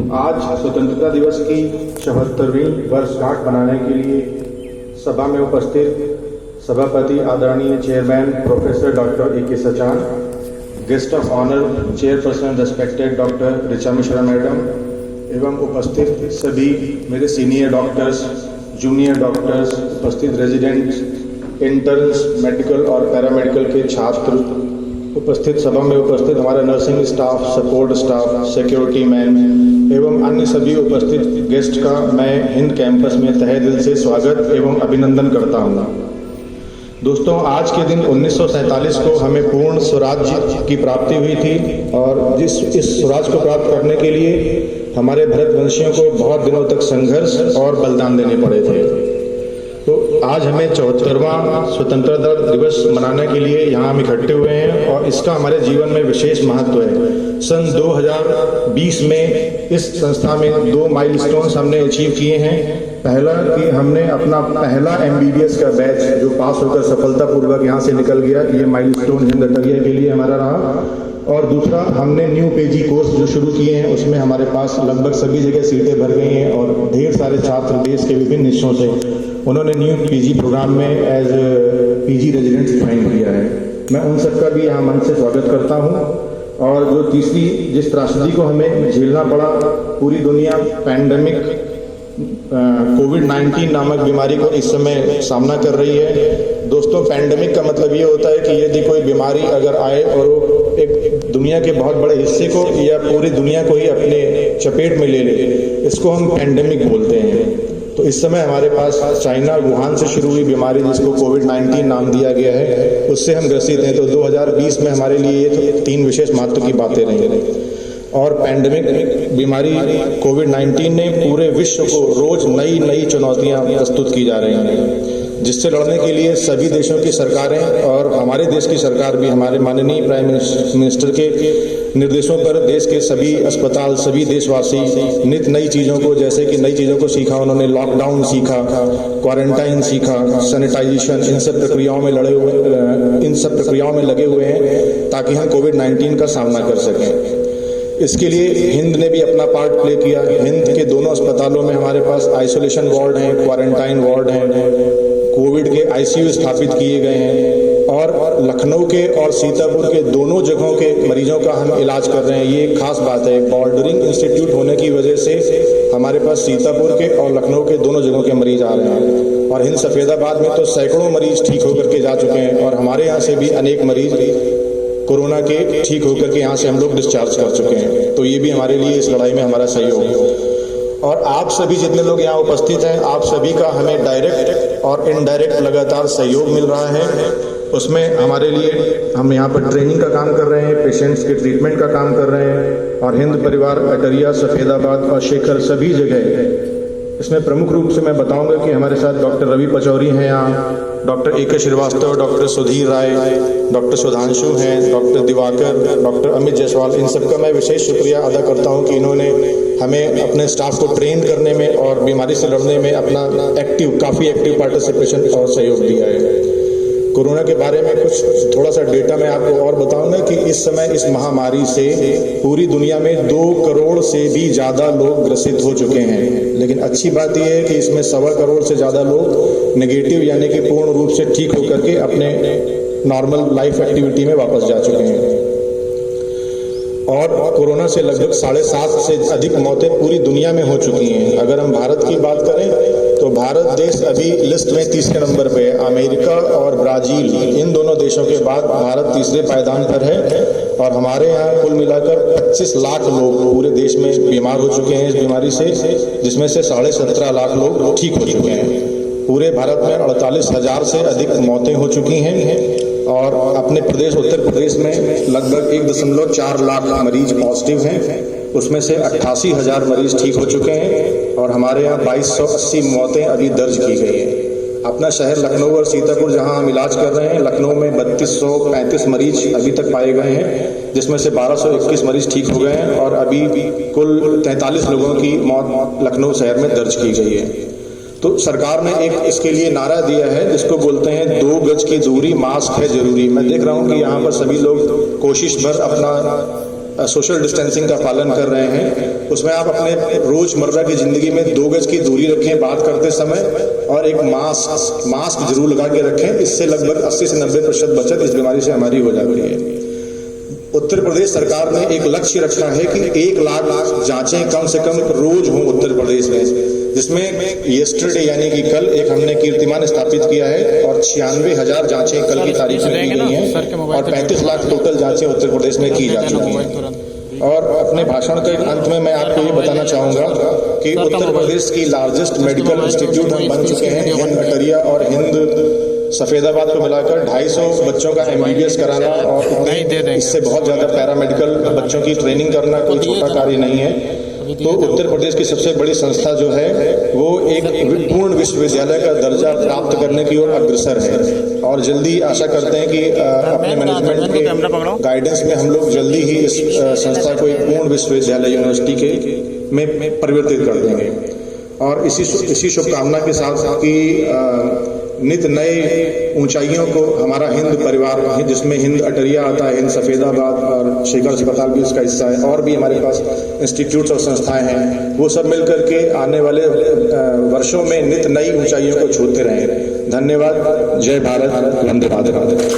आज स्वतंत्रता दिवस की 74वीं वर्षगांठ मनाने के लिए सभा में उपस्थित सभापति आदरणीय chairman professor doctor A K Sachan, guest of honour chairperson respected doctor Richa Mishra madam एवं उपस्थित सभी मेरे सीनियर डॉक्टर्स, जूनियर डॉक्टर्स, उपस्थित रेजिडेंट्स, इंटर्न्स, मेडिकल और पैरामेडिकल के छात्र, उपस्थित सभा में उपस्थित हमारा nursing staff, support staff, security man एवं अन्य सभी उपस्थित गेस्ट का मैं हिंद कैंपस में तहे दिल से स्वागत एवं अभिनंदन करता हूँ। दोस्तों, आज के दिन 1947 को हमें पूर्ण स्वराज्य की प्राप्ति हुई थी और इस स्वराज को प्राप्त करने के लिए हमारे भरतवंशियों को बहुत दिनों तक संघर्ष और बलिदान देने पड़े थे। तो आज हमें 74वां स्वतंत्रता दिवस मनाने के लिए यहाँ हम इकट्ठे हुए हैं और इसका हमारे जीवन में विशेष महत्व है। सन 2020 में इस संस्था में 2 माइलस्टोन्स हमने अचीव किए हैं। पहला कि हमने अपना पहला MBBS का बैच जो पास होकर सफलतापूर्वक यहाँ से निकल गया, ये माइलस्टोन हिंद अटरिया के लिए हमारा रहा। और दूसरा, हमने न्यू PG कोर्स जो शुरू किए हैं उसमें हमारे पास लगभग सभी जगह सीटें भर गई हैं और ढेर सारे छात्र देश के विभिन्न हिस्सों से उन्होंने न्यू PG प्रोग्राम में एज PG रेजिडेंट्स ज्वाइन किया है। मैं उन सबका भी यहाँ मन से स्वागत करता हूँ। और जो तीसरी जिस त्रासदी को हमें झेलना पड़ा, पूरी दुनिया पैंडेमिक कोविड-19 नामक बीमारी को इस समय सामना कर रही है। दोस्तों, पैंडेमिक का मतलब ये होता है कि यदि कोई बीमारी अगर आए और वो एक दुनिया के बहुत बड़े हिस्से को या पूरी दुनिया को ही अपने चपेट में ले ले, इसको हम पैंडेमिक बोलते हैं। तो इस समय हमारे पास चाइना वुहान से शुरू हुई बीमारी जिसको कोविड-19 नाम दिया गया है, उससे हम ग्रसित हैं। तो 2020 में हमारे लिए ये 3 विशेष महत्व की बातें रही। और पैंडेमिक बीमारी कोविड-19 ने पूरे विश्व को रोज नई नई चुनौतियां प्रस्तुत की जा रही हैं, जिससे लड़ने के लिए सभी देशों की सरकारें और हमारे देश की सरकार भी हमारे माननीय प्राइम मिनिस्टर के निर्देशों पर देश के सभी अस्पताल, सभी देशवासी नित नई चीज़ों को, जैसे कि नई चीज़ों को सीखा उन्होंने। लॉकडाउन सीखा, क्वारंटाइन सीखा, सैनिटाइजेशन, इन सब प्रक्रियाओं में लगे हुए हैं ताकि हम कोविड-19 का सामना कर सकें। इसके लिए हिंद ने भी अपना पार्ट प्ले किया। हिंद के दोनों अस्पतालों में हमारे पास आइसोलेशन वार्ड हैं, क्वारंटाइन वार्ड हैं, कोविड के ICU स्थापित किए गए हैं और लखनऊ के और सीतापुर के दोनों जगहों के मरीजों का हम इलाज कर रहे हैं। ये एक खास बात है। बॉर्डरिंग इंस्टीट्यूट होने की वजह से हमारे पास सीतापुर के और लखनऊ के दोनों जगहों के मरीज आ रहे हैं और हिंद सफेदाबाद में तो सैकड़ों मरीज ठीक होकर के जा चुके हैं और हमारे यहाँ से भी अनेक मरीज कोरोना के ठीक होकर के यहाँ से हम लोग डिस्चार्ज कर चुके हैं। तो ये भी हमारे लिए इस लड़ाई में हमारा सहयोग है। और आप सभी जितने लोग यहाँ उपस्थित हैं, आप सभी का हमें डायरेक्ट और इनडायरेक्ट लगातार सहयोग मिल रहा है। उसमें हमारे लिए हम यहाँ पर ट्रेनिंग का काम कर रहे हैं, पेशेंट्स के ट्रीटमेंट का काम कर रहे हैं और हिंद परिवार अटरिया, सफेदाबाद और शेखर सभी जगह। इसमें प्रमुख रूप से मैं बताऊंगा कि हमारे साथ डॉक्टर रवि पचौरी हैं यहाँ, doctor AK Srivastava, doctor Sudhir Rai, doctor Sudhanshu हैं, डॉक्टर दिवाकर, डॉक्टर अमित जायसवाल। इन सबका मैं विशेष शुक्रिया अदा करता हूं कि इन्होंने हमें अपने स्टाफ को ट्रेन करने में और बीमारी से लड़ने में अपना काफ़ी एक्टिव पार्टिसिपेशन और सहयोग दिया है। कोरोना के बारे में कुछ थोड़ा सा डेटा मैं आपको और बताऊंगा कि इस समय इस महामारी से पूरी दुनिया में 2 करोड़ से भी ज़्यादा लोग ग्रसित हो चुके हैं। लेकिन अच्छी बात यह है कि इसमें 1.25 करोड़ से ज़्यादा लोग नेगेटिव यानी कि पूर्ण रूप से ठीक होकर के अपने नॉर्मल लाइफ एक्टिविटी में वापस जा चुके हैं। और कोरोना से लगभग 7.5 से अधिक मौतें पूरी दुनिया में हो चुकी हैं। अगर हम भारत की बात करें तो भारत देश अभी लिस्ट में 30वें नंबर पे है। अमेरिका और ब्राजील, इन दोनों देशों के बाद भारत 3रे पायदान पर है और हमारे यहाँ कुल मिलाकर 25 लाख लोग पूरे देश में बीमार हो चुके हैं इस बीमारी से, जिसमें से 17.5 लाख लोग ठीक हो चुके हैं। पूरे भारत में 48,000 से अधिक मौतें हो चुकी हैं और अपने प्रदेश उत्तर प्रदेश में लगभग 1.4 लाख मरीज पॉजिटिव हैं, उसमें से 88,000 मरीज ठीक हो चुके हैं और हमारे यहाँ 2280 मौतें अभी दर्ज की गई हैं। अपना शहर लखनऊ और सीतापुर जहां हम इलाज कर रहे हैं, लखनऊ में 3235 मरीज अभी तक पाए गए हैं, जिसमें से 1221 मरीज ठीक हो गए हैं और अभी कुल 43 लोगों की मौत लखनऊ शहर में दर्ज की गई है। तो सरकार ने एक इसके लिए नारा दिया है जिसको बोलते हैं 2 गज की दूरी, मास्क है जरूरी। मैं देख रहा हूं कि यहाँ पर सभी लोग कोशिश भर अपना सोशल डिस्टेंसिंग का पालन कर रहे हैं, उसमें आप अपने रोजमर्रा की जिंदगी में 2 गज की दूरी रखें बात करते समय, और एक मास्क जरूर लगा के रखें। इससे लगभग 80 से 90% बचत इस बीमारी से हमारी हो जाती है। उत्तर प्रदेश सरकार ने एक लक्ष्य रखा है कि 1 लाख जांचें कम से कम रोज हों उत्तर प्रदेश में, जिसमें येस्टरडे यानी कि कल एक हमने कीर्तिमान स्थापित किया है और 96,000 जांचें कल की तारीख में की गई हैं और 35 लाख टोटल जांचें उत्तर प्रदेश में की जा चुकी हैं। और अपने भाषण के अंत में मैं आपको ये बताना चाहूंगा कि उत्तर प्रदेश की लार्जेस्ट मेडिकल इंस्टीट्यूट हम बन चुके हैं। हिंद अटरिया और हिंद सफेदाबाद को मिलाकर 250 बच्चों का MBBS कराना और इससे बहुत ज्यादा पैरामेडिकल बच्चों की ट्रेनिंग करना कोई छोटा कार्य नहीं है। तो उत्तर प्रदेश की सबसे बड़ी संस्था जो है वो एक पूर्ण विश्वविद्यालय का दर्जा प्राप्त करने की ओर अग्रसर है और जल्दी आशा करते हैं कि अपने मैनेजमेंट के गाइडेंस में हम लोग जल्दी ही इस संस्था को एक पूर्ण विश्वविद्यालय यूनिवर्सिटी के में परिवर्तित कर देंगे। और इसी शुभकामना के साथ कि नित नए ऊंचाइयों को हमारा हिंद परिवार है, जिसमें हिंद अटरिया आता है, हिंद सफेदाबाद और शेखर अस्पताल भी उसका हिस्सा है, और भी हमारे पास इंस्टीट्यूट्स और संस्थाएं हैं, वो सब मिलकर के आने वाले वर्षों में नित नई ऊंचाइयों को छूते रहें। धन्यवाद। जय भारत। वंदे मातरम।